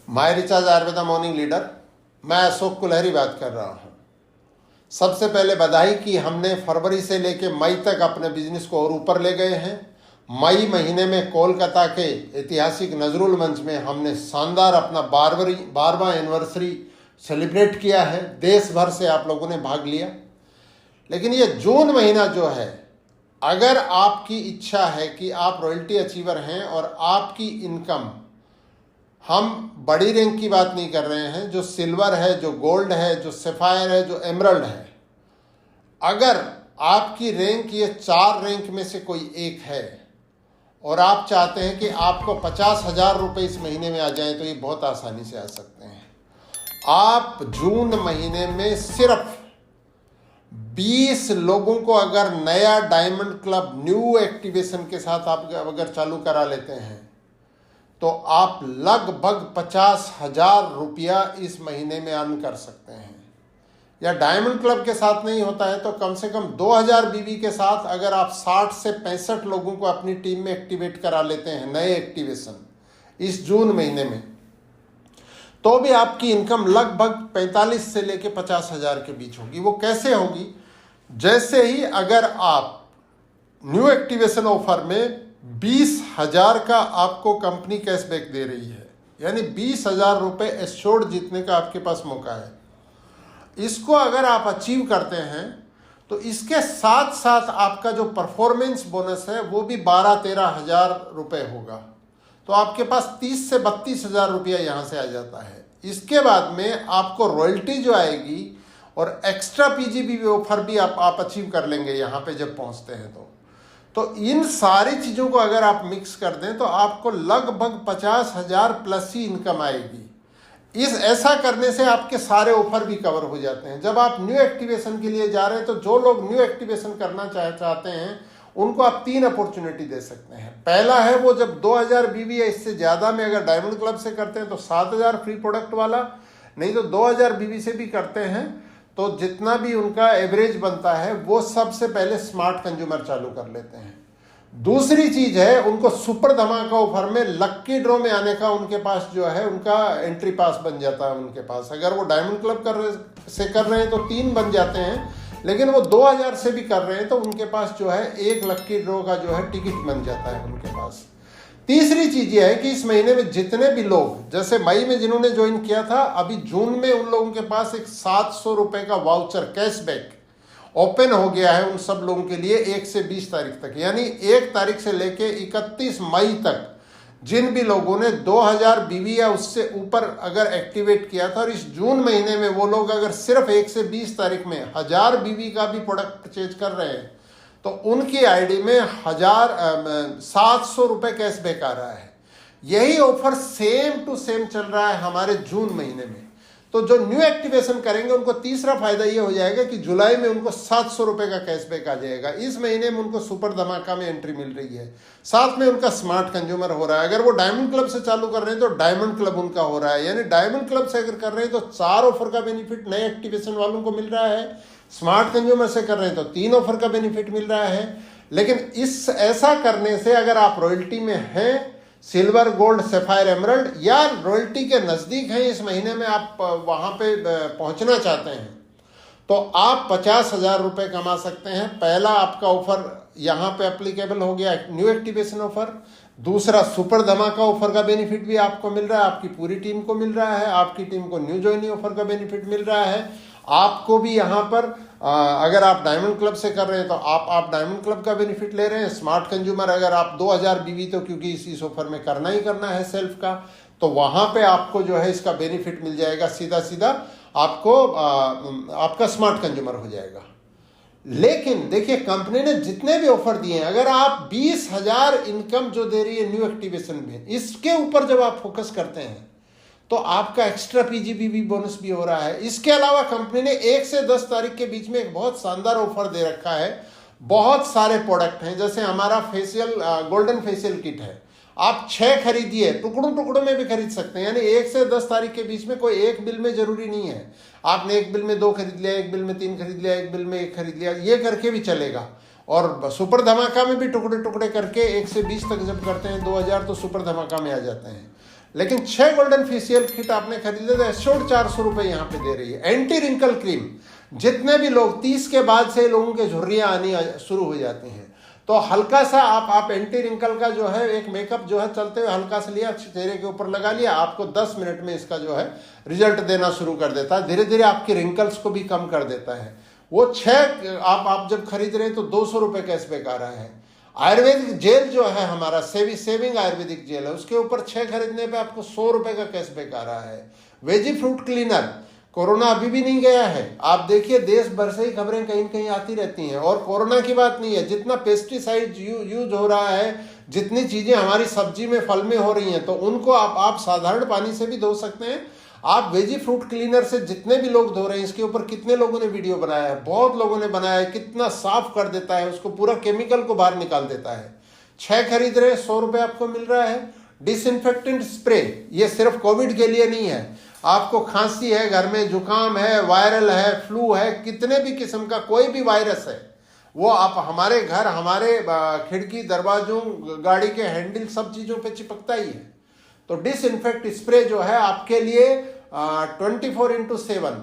My recharge Ayurveda morning leader, मैं अशोक कुलहरी बात कर रहा हूं। सबसे पहले बधाई कि हमने फरवरी से लेकर मई तक अपने बिजनेस को और ऊपर ले गए हैं। मई महीने में कोलकाता के ऐतिहासिक नजरुल मंच में हमने शानदार अपना 12वां एनिवर्सरी सेलिब्रेट किया है। देश भर से आप लोगों ने भाग लिया। लेकिन ये जून महीना जो है, अगर आपकी इच्छा है कि आप रॉयल्टी अचीवर हैं और आपकी इनकम, हम बड़ी रैंक की बात नहीं कर रहे हैं, जो सिल्वर है, जो गोल्ड है, जो सैफायर है, जो एमरल्ड है, अगर आपकी रैंक ये 4 रैंक में से कोई एक है और आप चाहते हैं कि आपको 50,000 रुपये इस महीने में आ जाएं, तो ये बहुत आसानी से आ सकते हैं। आप जून महीने में सिर्फ 20 लोगों को अगर नया डायमंड क्लब न्यू एक्टिवेशन के साथ आप अगर चालू करा लेते हैं, तो आप लगभग 50,000 रुपया इस महीने में अर्न कर सकते हैं। या डायमंड क्लब के साथ नहीं होता है तो कम से कम 2000 बीवी के साथ अगर आप 60 से 65 लोगों को अपनी टीम में एक्टिवेट करा लेते हैं, नए एक्टिवेशन इस जून महीने में, तो भी आपकी इनकम लगभग 45 से लेकर 50,000 के बीच होगी। वो कैसे होगी? जैसे ही अगर आप न्यू एक्टिवेशन ऑफर में 20,000 का आपको कंपनी कैशबैक दे रही है, यानी 20,000 रुपये एश्योर्ड जीतने का आपके पास मौका है। इसको अगर आप अचीव करते हैं तो इसके साथ साथ आपका जो परफॉर्मेंस बोनस है वो भी 12-13 हज़ार रुपये होगा। तो आपके पास 30 से 32,000 रुपया यहाँ से आ जाता है। इसके बाद में आपको रॉयल्टी जो आएगी और एक्स्ट्रा पीजीबी ऑफर भी आप अचीव कर लेंगे यहाँ पे जब पहुँचते हैं। तो इन सारी चीज़ों को अगर आप मिक्स कर दें तो आपको लगभग 50,000 प्लस ही इनकम आएगी। ऐसा करने से आपके सारे ऑफर भी कवर हो जाते हैं। जब आप न्यू एक्टिवेशन के लिए जा रहे हैं तो जो लोग न्यू एक्टिवेशन करना चाहते हैं उनको आप 3 अपॉर्चुनिटी दे सकते हैं। पहला है वो जब 2000 बीवी या इससे ज़्यादा में अगर डायमंड क्लब से करते हैं तो 7,000 फ्री प्रोडक्ट वाला, नहीं तो 2000 बीवी से भी करते हैं तो जितना भी उनका एवरेज बनता है वो सबसे पहले स्मार्ट कंज्यूमर चालू कर लेते हैं। दूसरी चीज है, उनको सुपर धमाका ऑफर में लक्की ड्रॉ में आने का उनके पास जो है उनका एंट्री पास बन जाता है उनके पास। अगर वो डायमंड क्लब कर रहे हैं तो 3 बन जाते हैं, लेकिन वो 2000 से भी कर रहे हैं तो उनके पास जो है 1 लक्की ड्रॉ का जो है टिकट बन जाता है उनके पास। तीसरी चीज ये है कि इस महीने में जितने भी लोग, जैसे मई में जिन्होंने ज्वाइन किया था, अभी जून में उन लोगों के पास एक 700 रुपए का वाउचर कैशबैक ओपन हो गया है उन सब लोगों के लिए 1 से 20 तारीख तक। यानी 1 तारीख से लेके 31 मई तक जिन भी लोगों ने 2000 बीवी या उससे ऊपर अगर एक्टिवेट किया था और इस जून महीने में वो लोग अगर सिर्फ 1 से 20 तारीख में 1000 बीवी का भी प्रोडक्ट परचेज कर रहे हैं तो उनकी आईडी में 700 रुपए कैशबैक आ रहा है। यही ऑफर सेम टू सेम चल रहा है हमारे जून महीने में। तो जो न्यू एक्टिवेशन करेंगे उनको तीसरा फायदा ये हो जाएगा कि जुलाई में उनको 700 रुपए का कैशबैक आ जाएगा। इस महीने में उनको सुपर धमाका में एंट्री मिल रही है, साथ में उनका स्मार्ट कंज्यूमर हो रहा है। अगर वो डायमंड क्लब से चालू कर रहे हैं तो डायमंड क्लब उनका हो रहा है, यानी डायमंड क्लब से अगर कर रहे हैं तो 4 ऑफर का बेनिफिट नए एक्टिवेशन वालों को मिल रहा है। स्मार्ट कंज्यूमर से कर रहे हैं तो 3 ऑफर का बेनिफिट मिल रहा है। लेकिन ऐसा करने से अगर आप रॉयल्टी में हैं, सिल्वर, गोल्ड, सैफायर, एमरल्ड, या रॉयल्टी के नज़दीक हैं, इस महीने में आप वहाँ पे पहुँचना चाहते हैं, तो आप 50,000 रुपये कमा सकते हैं। पहला आपका ऑफर यहाँ पे एप्लीकेबल हो गया, न्यू एक्टिवेशन ऑफर। दूसरा सुपर धमाका ऑफर का बेनिफिट भी आपको मिल रहा है, आपकी पूरी टीम को मिल रहा है। आपकी टीम को न्यू ज्वाइनिंग ऑफर का बेनिफिट मिल रहा है। आपको भी यहाँ पर अगर आप डायमंड क्लब से कर रहे हैं तो आप डायमंड क्लब का बेनिफिट ले रहे हैं। स्मार्ट कंज्यूमर अगर आप 2000 बीवी, तो क्योंकि इस ऑफर में करना ही करना है सेल्फ का, तो वहाँ पे आपको जो है इसका बेनिफिट मिल जाएगा। सीधा आपको आपका स्मार्ट कंज्यूमर हो जाएगा। लेकिन देखिए, कंपनी ने जितने भी ऑफर दिए हैं, अगर आप 20,000 इनकम जो दे रही है न्यू एक्टिवेशन में, इसके ऊपर जब आप फोकस करते हैं तो आपका एक्स्ट्रा पीजीबी भी बोनस भी हो रहा है। इसके अलावा कंपनी ने 1 से 10 तारीख के बीच में एक बहुत शानदार ऑफर दे रखा है। बहुत सारे प्रोडक्ट हैं, जैसे हमारा फेशियल गोल्डन फेशियल किट है, आप 6 खरीदिए, टुकड़ों में भी खरीद सकते हैं। यानी 1 से 10 तारीख के बीच में कोई एक बिल में जरूरी नहीं है आपने एक बिल में 2 खरीद लिया, एक बिल में 3 खरीद लिया, एक बिल में 1 खरीद लिया, ये करके भी चलेगा। और सुपर धमाका में भी टुकड़े करके 1 से 20 तक जब करते हैं 2000 तो सुपर धमाका में आ जाते हैं। लेकिन 6 गोल्डन फेशियल किट आपने खरीदे तो एश्योर्ड 400 रुपए यहाँ पे दे रही है। एंटी रिंकल क्रीम, जितने भी लोग 30 के बाद से लोगों के झुर्रियाँ आनी शुरू हो जाती हैं, तो हल्का सा आप एंटी रिंकल का जो है एक मेकअप जो है चलते हुए हल्का सा लिया, चेहरे के ऊपर लगा लिया, आपको 10 मिनट में इसका जो है रिजल्ट देना शुरू कर देता है। धीरे धीरे आपकी रिंकल्स को भी कम कर देता है। वो 6 आप जब खरीद रहे हैं तो 200 रुपये कैशबैक आ रहा है। आयुर्वेदिक जेल जो है हमारा सेविंग आयुर्वेदिक जेल है, उसके ऊपर 6 खरीदने पे आपको 100 रुपये का कैशबैक आ रहा है। वेजी फ्रूट क्लीनर, कोरोना अभी भी नहीं गया है। आप देखिए देश भर से ही खबरें कहीं कहीं आती रहती हैं, और कोरोना की बात नहीं है, जितना पेस्टिसाइड यूज हो रहा है, जितनी चीजें हमारी सब्जी में फल में हो रही हैं, तो उनको आप साधारण पानी से भी धो सकते हैं। आप वेजी फ्रूट क्लीनर से जितने भी लोग धो रहे हैं, इसके ऊपर कितने लोगों ने वीडियो बनाया है, बहुत लोगों ने बनाया है, कितना साफ कर देता है, उसको पूरा केमिकल को बाहर निकाल देता है। 6 खरीद रहे 100 रुपये आपको मिल रहा है। डिसइंफेक्टेंट स्प्रे, ये सिर्फ कोविड के लिए नहीं है, आपको खांसी है, घर में जुकाम है, वायरल है, फ्लू है, कितने भी किस्म का कोई भी वायरस है, वो आप हमारे घर, हमारे खिड़की, दरवाजों, गाड़ी के हैंडल, सब चीज़ों पे चिपकता ही है। तो डिसइंफेक्ट स्प्रे जो है आपके लिए 24/7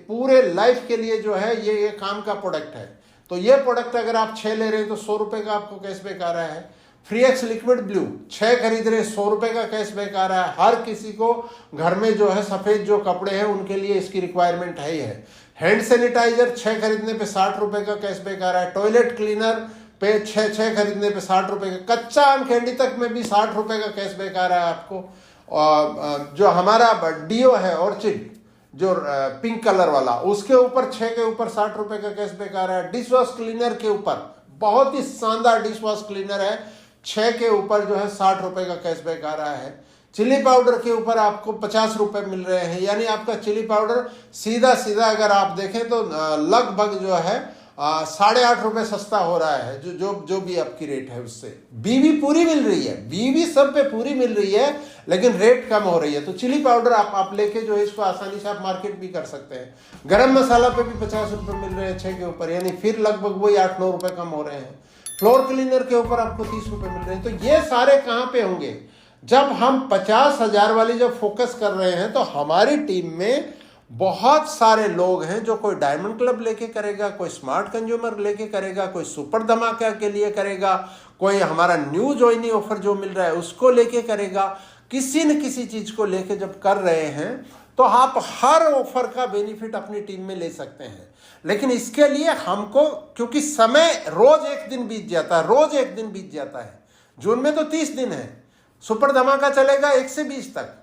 पूरे लाइफ के लिए जो है ये काम का प्रोडक्ट है। तो ये प्रोडक्ट अगर आप 6 ले रहे हैं तो 100 रुपये का आपको कैशबैक आ रहा है। फ्री एक्स लिक्विड ब्लू 6 खरीद रहे 100 रुपये का कैशबैक आ रहा है। हर किसी को घर में जो है सफ़ेद जो कपड़े हैं उनके लिए इसकी रिक्वायरमेंट है ही है। हैंड सैनिटाइजर 6 खरीदने पे 60 रुपये का कैशबैक आ रहा है। टॉयलेट क्लीनर पे 6 खरीदने पे 60 रुपये का, कच्चा आम कैंडी तक में भी 60 रुपये का कैशबैक आ रहा है आपको। और जो हमारा डीओ है ऑर्चिड जो पिंक कलर वाला, उसके ऊपर 6 के ऊपर 60 रुपये का कैशबैक आ रहा है। डिश वॉश क्लीनर के ऊपर बहुत ही शानदार डिश वॉश क्लीनर है, 6 के ऊपर जो है 60 रुपये का कैशबैक आ रहा है। चिली पाउडर के ऊपर आपको 50 रुपये मिल रहे हैं, यानी आपका चिली पाउडर सीधा अगर आप देखें तो लगभग जो है 8.5 रुपये सस्ता हो रहा है, जो भी आपकी रेट है उससे। बीवी पूरी मिल रही है, बीवी सब पे पूरी मिल रही है, लेकिन रेट कम हो रही है। तो चिली पाउडर आप लेके जो है इसको आसानी से आप मार्केट भी कर सकते हैं। गरम मसाला पे भी 50 रुपये मिल रहे हैं 6 के ऊपर, यानी फिर लगभग वही 8-9 रुपये कम हो रहे हैं। फ्लोर क्लीनर के ऊपर आपको 30 रुपये मिल रहे हैं। तो ये सारे कहाँ पे होंगे? जब हम 50,000 वाली जब फोकस कर रहे हैं, तो हमारी टीम में बहुत सारे लोग हैं, जो कोई डायमंड क्लब लेके करेगा, कोई स्मार्ट कंज्यूमर लेके करेगा, कोई सुपर धमाका के लिए करेगा, कोई हमारा न्यू ज्वाइनिंग ऑफर जो मिल रहा है उसको लेके करेगा। किसी न किसी चीज को लेके जब कर रहे हैं तो आप हर ऑफर का बेनिफिट अपनी टीम में ले सकते हैं। लेकिन इसके लिए हमको, क्योंकि समय रोज एक दिन बीत जाता है, रोज एक दिन बीत जाता है। जून में तो 30 दिन है, सुपर धमाका चलेगा 1 से 20 तक,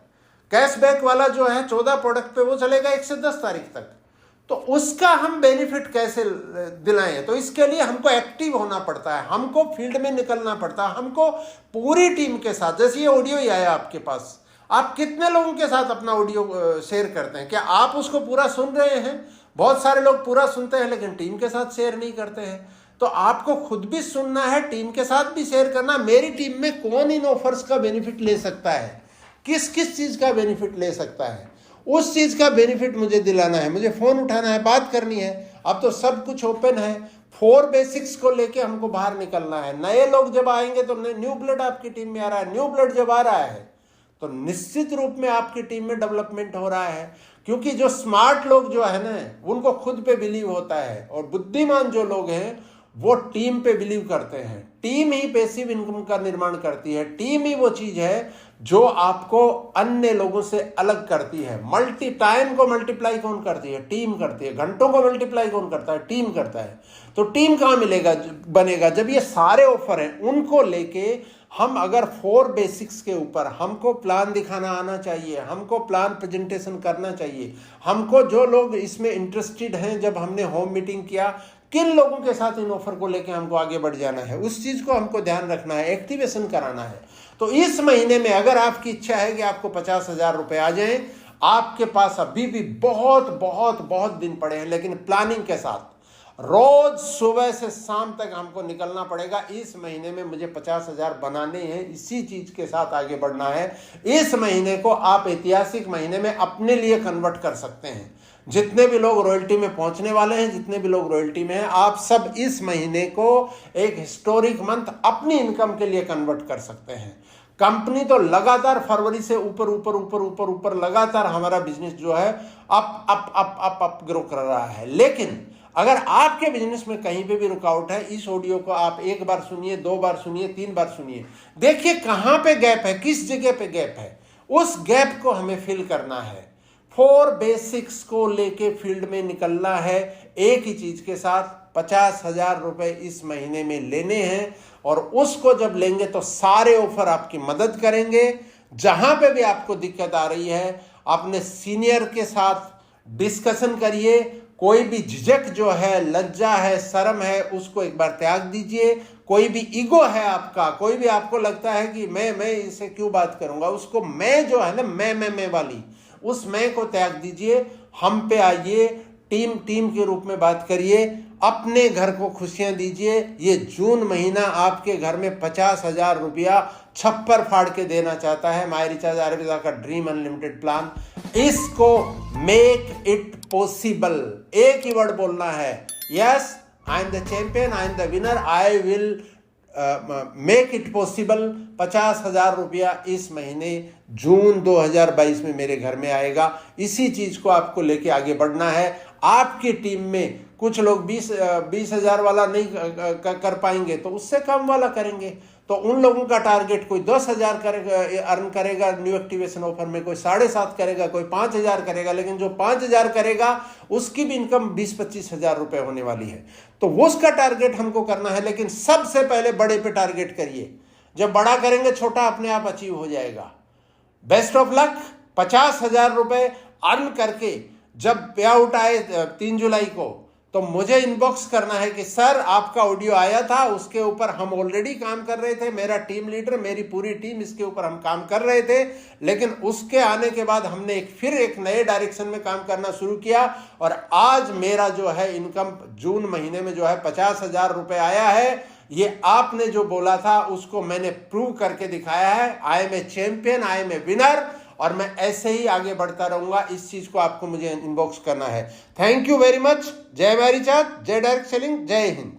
कैशबैक वाला जो है 14 प्रोडक्ट पे वो चलेगा 1 से 10 तारीख तक। तो उसका हम बेनिफिट कैसे दिलाएं? तो इसके लिए हमको एक्टिव होना पड़ता है, हमको फील्ड में निकलना पड़ता है, हमको पूरी टीम के साथ। जैसे ये ऑडियो ही आया आपके पास, आप कितने लोगों के साथ अपना ऑडियो शेयर करते हैं? क्या आप उसको पूरा सुन रहे हैं? बहुत सारे लोग पूरा सुनते हैं लेकिन टीम के साथ शेयर नहीं करते हैं। तो आपको खुद भी सुनना है, टीम के साथ भी शेयर करना। मेरी टीम में कौन इन ऑफर्स का बेनिफिट ले सकता है, किस किस चीज का बेनिफिट ले सकता है, उस चीज का बेनिफिट मुझे दिलाना है, मुझे फोन उठाना है, बात करनी है। अब तो सब कुछ ओपन है। 4 बेसिक्स को लेके हमको बाहर निकलना है। नए लोग जब आएंगे तो न्यू ब्लड आपकी टीम में आ रहा है, न्यू ब्लड जब आ रहा है तो निश्चित रूप में आपकी टीम में डेवलपमेंट हो रहा है। क्योंकि जो स्मार्ट लोग जो है ना, उनको खुद पे बिलीव होता है, और बुद्धिमान जो लोग हैं वो टीम पे बिलीव करते हैं। टीम ही पैसिव इनकम का निर्माण करती है, टीम ही वो चीज है जो आपको अन्य लोगों से अलग करती है। टाइम को मल्टीप्लाई कौन करती है? टीम करती है। घंटों को मल्टीप्लाई कौन करता है? टीम करता है। तो टीम कहाँ बनेगा? जब ये सारे ऑफर हैं उनको लेके हम अगर 4 बेसिक्स के ऊपर हमको प्लान दिखाना आना चाहिए, हमको प्लान प्रेजेंटेशन करना चाहिए, हमको जो लोग इसमें इंटरेस्टेड हैं, जब हमने होम मीटिंग किया, किन लोगों के साथ इन ऑफर को लेके हमको आगे बढ़ जाना है, उस चीज को हमको ध्यान रखना है, एक्टिवेशन कराना है। तो इस महीने में अगर आपकी इच्छा है कि आपको 50,000 रुपए आ जाएं, आपके पास अभी भी बहुत बहुत बहुत दिन पड़े हैं, लेकिन प्लानिंग के साथ रोज सुबह से शाम तक हमको निकलना पड़ेगा। इस महीने में मुझे 50,000 बनाने हैं, इसी चीज के साथ आगे बढ़ना है। इस महीने को आप ऐतिहासिक महीने में अपने लिए कन्वर्ट कर सकते हैं। जितने भी लोग रॉयल्टी में पहुंचने वाले हैं, जितने भी लोग रॉयल्टी में हैं, आप सब इस महीने को एक हिस्टोरिक मंथ अपनी इनकम के लिए कन्वर्ट कर सकते हैं। कंपनी तो लगातार फरवरी से ऊपर ऊपर ऊपर ऊपर ऊपर लगातार हमारा बिजनेस जो है अप ग्रो कर रहा है। लेकिन अगर आपके बिजनेस में कहीं पे भी रुकावट है, इस ऑडियो को आप एक बार सुनिए, 2 बार सुनिए, 3 बार सुनिए, देखिए कहां पे गैप है, किस जगह पे गैप है। उस गैप को हमें फिल करना है। 4 बेसिक्स को लेके फील्ड में निकलना है। एक ही चीज के साथ 50,000 रुपए इस महीने में लेने हैं, और उसको जब लेंगे तो सारे ऑफर आपकी मदद करेंगे। जहां पे भी आपको दिक्कत आ रही है, अपने सीनियर के साथ डिस्कशन करिए। कोई भी झिझक जो है, लज्जा है, शर्म है, उसको एक बार त्याग दीजिए। कोई भी ईगो है आपका, कोई भी आपको लगता है कि मैं इसे क्यों बात करूंगा, उसको मैं जो है ना, मैं वाली, उस मैं को त्याग दीजिए। हम पे आइए, टीम के रूप में बात करिए, अपने घर को खुशियां दीजिए। ये जून महीना आपके घर में 50,000 रुपया छप्पर फाड़ के देना चाहता है माई रिचार्ज आयुर्वेदा का ड्रीम अनलिमिटेड प्लान। इसको मेक इट पॉसिबल, एक ही वर्ड बोलना है, yes I am the champion, I am the winner, I will make it possible. 50,000 रुपया इस महीने जून 2022 में मेरे घर में आएगा। इसी चीज को आपको लेके आगे बढ़ना है। आपकी टीम में कुछ लोग 20,000 वाला नहीं कर पाएंगे तो उससे कम वाला करेंगे, तो उन लोगों का टारगेट कोई 10,000 करेगा, अर्न करेगा न्यू एक्टिवेशन ऑफर में, कोई 7,500 करेगा, कोई 5,000 करेगा। लेकिन जो 5,000 करेगा उसकी भी इनकम 20-25,000 रुपए होने वाली है, तो उसका टारगेट हमको करना है। लेकिन सबसे पहले बड़े पे टारगेट करिए। जब बड़ा करेंगे छोटा अपने आप अचीव हो जाएगा। Best of luck. 50,000 रुपए अर्न करके जब पे आउट आए 3 जुलाई को, तो मुझे इनबॉक्स करना है कि सर आपका ऑडियो आया था, उसके ऊपर हम ऑलरेडी काम कर रहे थे, मेरा टीम लीडर, मेरी पूरी टीम, इसके ऊपर हम काम कर रहे थे, लेकिन उसके आने के बाद हमने फिर एक नए डायरेक्शन में काम करना शुरू किया, और आज मेरा जो है इनकम जून महीने में जो है 50,000 रुपए आया है। ये आपने जो बोला था उसको मैंने प्रूव करके दिखाया है। I am a champion, I am a winner, और मैं ऐसे ही आगे बढ़ता रहूंगा। इस चीज को आपको मुझे इनबॉक्स करना है। Thank you very much. जय माई रिचार्ज, जय डायरेक्ट सेलिंग, जय हिंद।